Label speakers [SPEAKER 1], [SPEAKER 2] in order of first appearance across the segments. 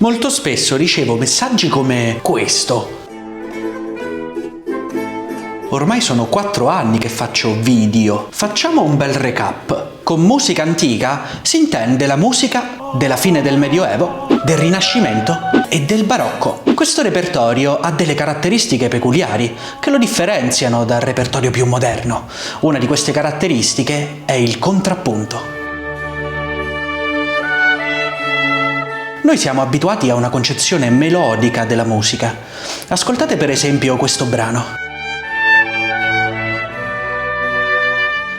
[SPEAKER 1] Molto spesso ricevo messaggi come questo. Ormai sono 4 anni che faccio video. Facciamo un bel recap. Con musica antica si intende la musica della fine del Medioevo, del Rinascimento e del Barocco. Questo repertorio ha delle caratteristiche peculiari che lo differenziano dal repertorio più moderno. Una di queste caratteristiche è il contrappunto. Noi siamo abituati a una concezione melodica della musica. Ascoltate per esempio questo brano.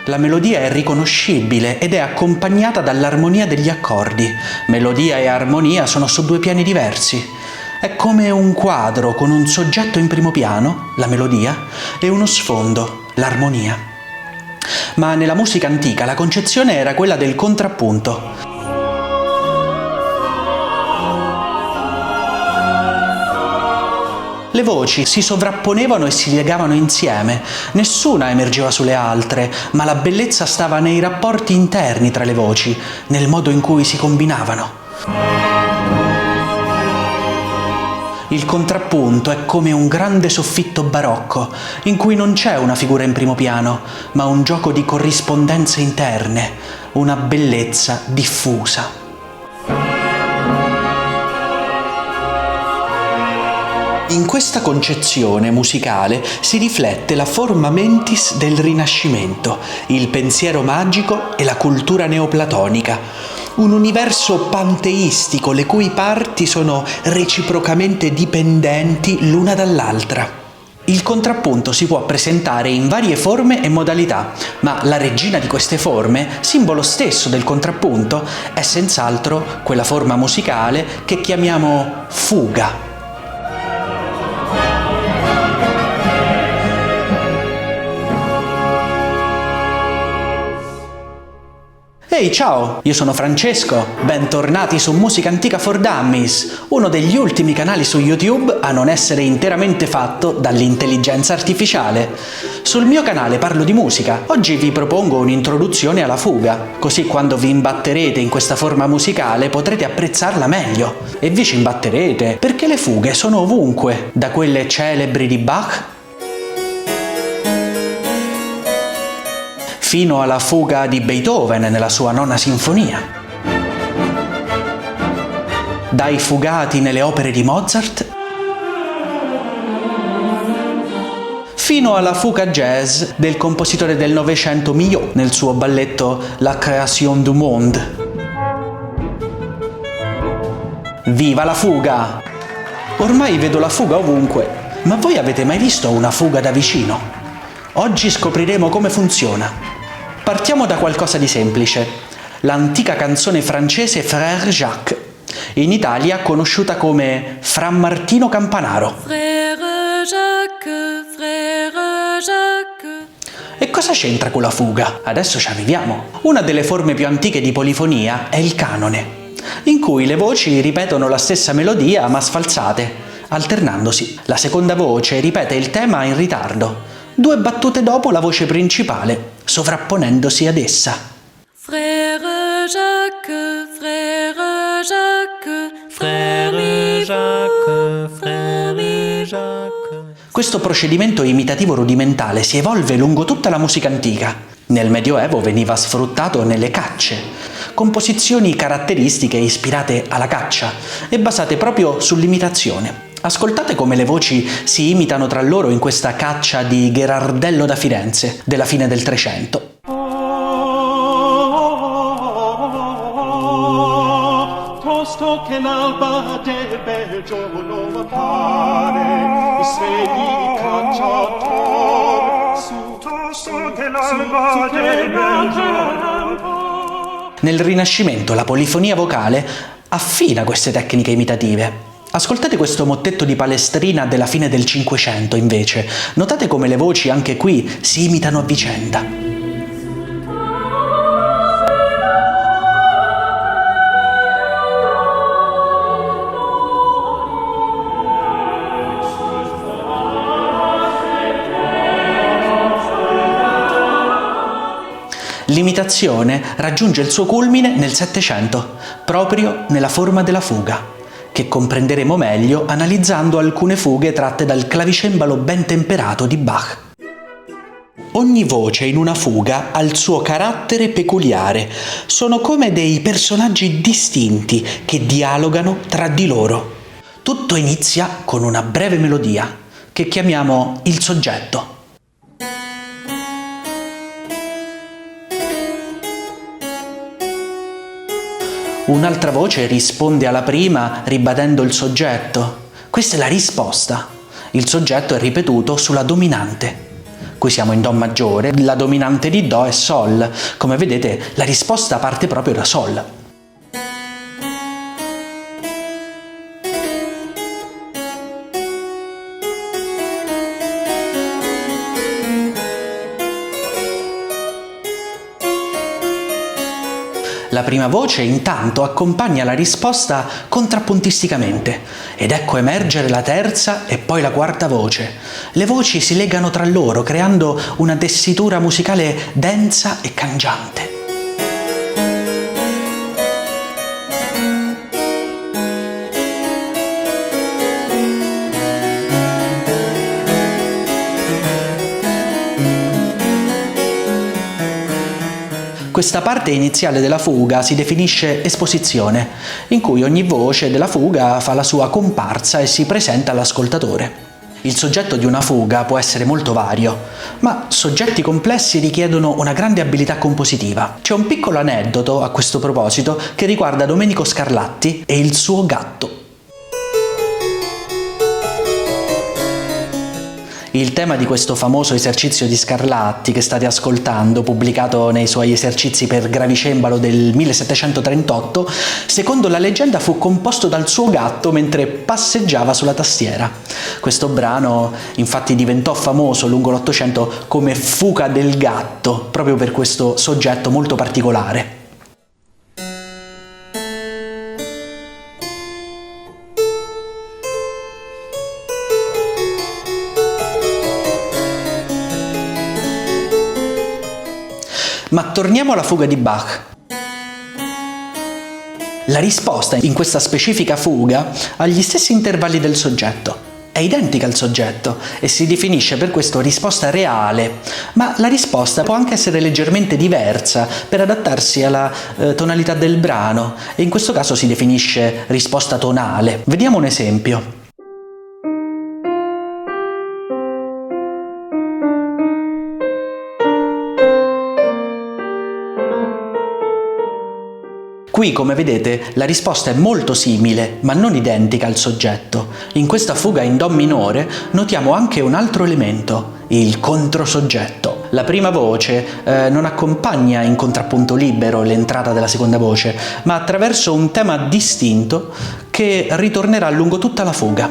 [SPEAKER 1] La melodia è riconoscibile ed è accompagnata dall'armonia degli accordi. Melodia e armonia sono su 2 piani diversi. È come un quadro con un soggetto in primo piano, la melodia, e uno sfondo, l'armonia. Ma nella musica antica la concezione era quella del contrappunto. Le voci si sovrapponevano e si legavano insieme, nessuna emergeva sulle altre, ma la bellezza stava nei rapporti interni tra le voci, nel modo in cui si combinavano. Il contrappunto è come un grande soffitto barocco, in cui non c'è una figura in primo piano, ma un gioco di corrispondenze interne, una bellezza diffusa. In questa concezione musicale si riflette la forma mentis del Rinascimento, il pensiero magico e la cultura neoplatonica, un universo panteistico le cui parti sono reciprocamente dipendenti l'una dall'altra. Il contrappunto si può presentare in varie forme e modalità, ma la regina di queste forme, simbolo stesso del contrappunto, è senz'altro quella forma musicale che chiamiamo fuga. Ehi, ciao! Io sono Francesco, bentornati su Musica Antica for Dummies, uno degli ultimi canali su YouTube a non essere interamente fatto dall'intelligenza artificiale. Sul mio canale parlo di musica, oggi vi propongo un'introduzione alla fuga, così quando vi imbatterete in questa forma musicale potrete apprezzarla meglio. E vi ci imbatterete, perché le fughe sono ovunque, da quelle celebri di Bach fino alla fuga di Beethoven nella sua 9ª sinfonia, dai fugati nelle opere di Mozart, fino alla fuga jazz del compositore del Novecento Milhaud nel suo balletto La Création du Monde. Viva la fuga! Ormai vedo la fuga ovunque, ma voi avete mai visto una fuga da vicino? Oggi scopriremo come funziona. Partiamo da qualcosa di semplice, l'antica canzone francese Frère Jacques, in Italia conosciuta come Fra Martino Campanaro.
[SPEAKER 2] Frère Jacques.
[SPEAKER 1] E cosa c'entra con la fuga? Adesso ci arriviamo. Una delle forme più antiche di polifonia è il canone, in cui le voci ripetono la stessa melodia ma sfalsate, alternandosi. La seconda voce ripete il tema in ritardo, 2 battute dopo la voce principale, sovrapponendosi ad essa.
[SPEAKER 2] Frère Jacques, frère Jacques, frère Jacques, frère Jacques.
[SPEAKER 1] Questo procedimento imitativo rudimentale si evolve lungo tutta la musica antica. Nel Medioevo veniva sfruttato nelle cacce, composizioni caratteristiche ispirate alla caccia e basate proprio sull'imitazione. Ascoltate come le voci si imitano tra loro in questa caccia di Gherardello da Firenze, della fine del Trecento.
[SPEAKER 3] Tosto che l'alba del bel giorno appare, i svegli cacciatori, su, tosto che l'alba del bel giorno.
[SPEAKER 1] Nel Rinascimento la polifonia vocale affina queste tecniche imitative. Ascoltate questo mottetto di Palestrina della fine del Cinquecento, invece. Notate come le voci anche qui si imitano a vicenda. L'imitazione raggiunge il suo culmine nel Settecento, proprio nella forma della fuga. che comprenderemo meglio analizzando alcune fughe tratte dal clavicembalo ben temperato di Bach. Ogni voce in una fuga ha il suo carattere peculiare, sono come dei personaggi distinti che dialogano tra di loro. Tutto inizia con una breve melodia, che chiamiamo il soggetto. Un'altra voce risponde alla prima ribadendo il soggetto. Questa è la risposta. Il soggetto è ripetuto sulla dominante. Qui siamo in Do maggiore, la dominante di Do è Sol. Come vedete, la risposta parte proprio da Sol. La prima voce intanto accompagna la risposta contrappuntisticamente ed ecco emergere la terza e poi la quarta voce. Le voci si legano tra loro creando una tessitura musicale densa e cangiante. Questa parte iniziale della fuga si definisce esposizione, in cui ogni voce della fuga fa la sua comparsa e si presenta all'ascoltatore. Il soggetto di una fuga può essere molto vario, ma soggetti complessi richiedono una grande abilità compositiva. C'è un piccolo aneddoto a questo proposito che riguarda Domenico Scarlatti e il suo gatto. Il tema di questo famoso esercizio di Scarlatti che state ascoltando, pubblicato nei suoi esercizi per gravicembalo del 1738, secondo la leggenda fu composto dal suo gatto mentre passeggiava sulla tastiera. Questo brano infatti diventò famoso lungo l'Ottocento come fuga del gatto, proprio per questo soggetto molto particolare. Ma torniamo alla fuga di Bach. La risposta in questa specifica fuga ha gli stessi intervalli del soggetto, è identica al soggetto e si definisce per questo risposta reale, ma la risposta può anche essere leggermente diversa per adattarsi alla tonalità del brano e in questo caso si definisce risposta tonale. Vediamo un esempio. Qui, come vedete, la risposta è molto simile, ma non identica al soggetto. In questa fuga in Do minore notiamo anche un altro elemento, il controsoggetto. La prima voce non accompagna in contrappunto libero l'entrata della seconda voce, ma attraverso un tema distinto che ritornerà lungo tutta la fuga.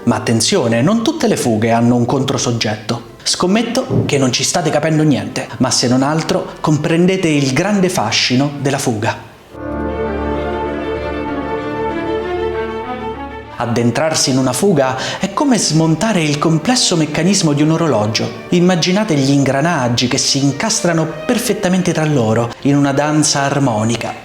[SPEAKER 1] Ma attenzione, non tutte le fughe hanno un controsoggetto. Scommetto che non ci state capendo niente, ma se non altro comprendete il grande fascino della fuga. Addentrarsi in una fuga è come smontare il complesso meccanismo di un orologio. Immaginate gli ingranaggi che si incastrano perfettamente tra loro in una danza armonica.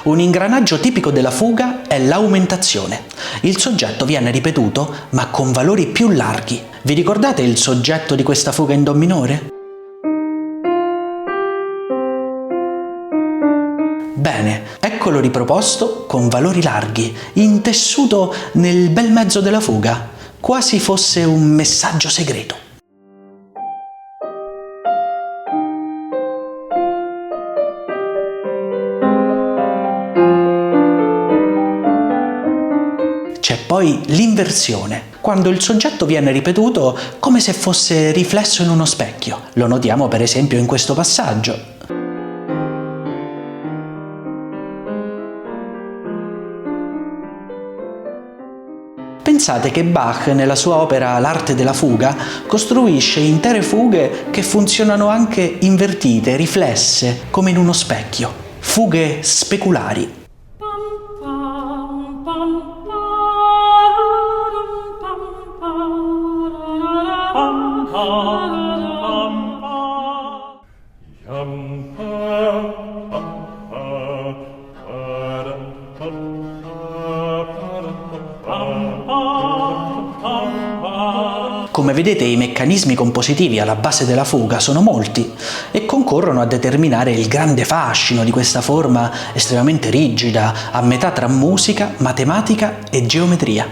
[SPEAKER 1] Un ingranaggio tipico della fuga è l'aumentazione. Il soggetto viene ripetuto ma con valori più larghi. Vi ricordate il soggetto di questa fuga in Do minore? Bene, eccolo riproposto con valori larghi, intessuto nel bel mezzo della fuga, quasi fosse un messaggio segreto. C'è poi l'inversione, quando il soggetto viene ripetuto come se fosse riflesso in uno specchio. Lo notiamo per esempio in questo passaggio. Pensate che Bach, nella sua opera L'arte della fuga, costruisce intere fughe che funzionano anche invertite, riflesse, come in uno specchio. Fughe speculari. Come vedete, i meccanismi compositivi alla base della fuga sono molti e concorrono a determinare il grande fascino di questa forma estremamente rigida, a metà tra musica, matematica e geometria.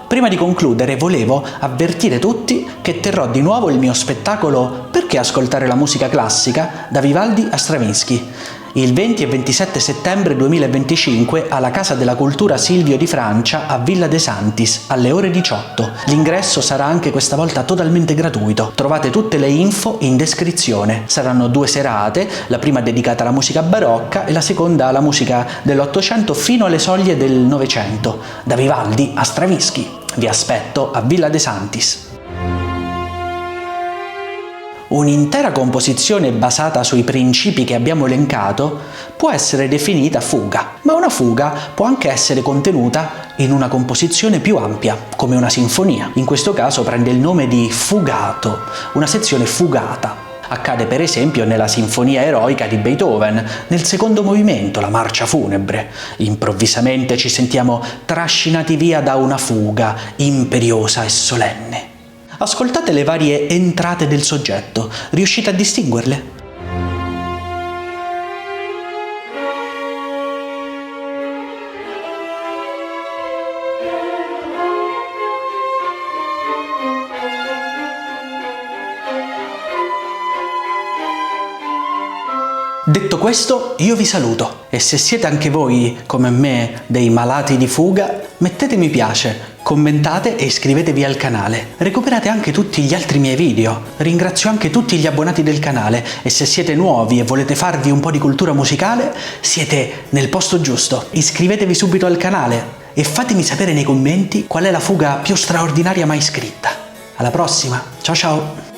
[SPEAKER 1] Prima di concludere volevo avvertire tutti che terrò di nuovo il mio spettacolo Perché ascoltare la musica classica? Da Vivaldi a Stravinsky, il 20 e 27 settembre 2025 alla Casa della Cultura Silvio di Francia a Villa de Santis alle ore 18. L'ingresso sarà anche questa volta totalmente gratuito. Trovate tutte le info in descrizione. Saranno 2 serate, la prima dedicata alla musica barocca e la seconda alla musica dell'Ottocento fino alle soglie del Novecento, da Vivaldi a Stravinsky. Vi aspetto a Villa de Santis. Un'intera composizione basata sui principi che abbiamo elencato può essere definita fuga, ma una fuga può anche essere contenuta in una composizione più ampia, come una sinfonia. In questo caso prende il nome di fugato, una sezione fugata. Accade per esempio nella Sinfonia eroica di Beethoven, nel secondo movimento, la marcia funebre. Improvvisamente ci sentiamo trascinati via da una fuga imperiosa e solenne. Ascoltate le varie entrate del soggetto, riuscite a distinguerle? Detto questo, io vi saluto e se siete anche voi, come me, dei malati di fuga, mettete mi piace, commentate e iscrivetevi al canale. Recuperate anche tutti gli altri miei video. Ringrazio anche tutti gli abbonati del canale e se siete nuovi e volete farvi un po' di cultura musicale, siete nel posto giusto. Iscrivetevi subito al canale e fatemi sapere nei commenti qual è la fuga più straordinaria mai scritta. Alla prossima, ciao ciao!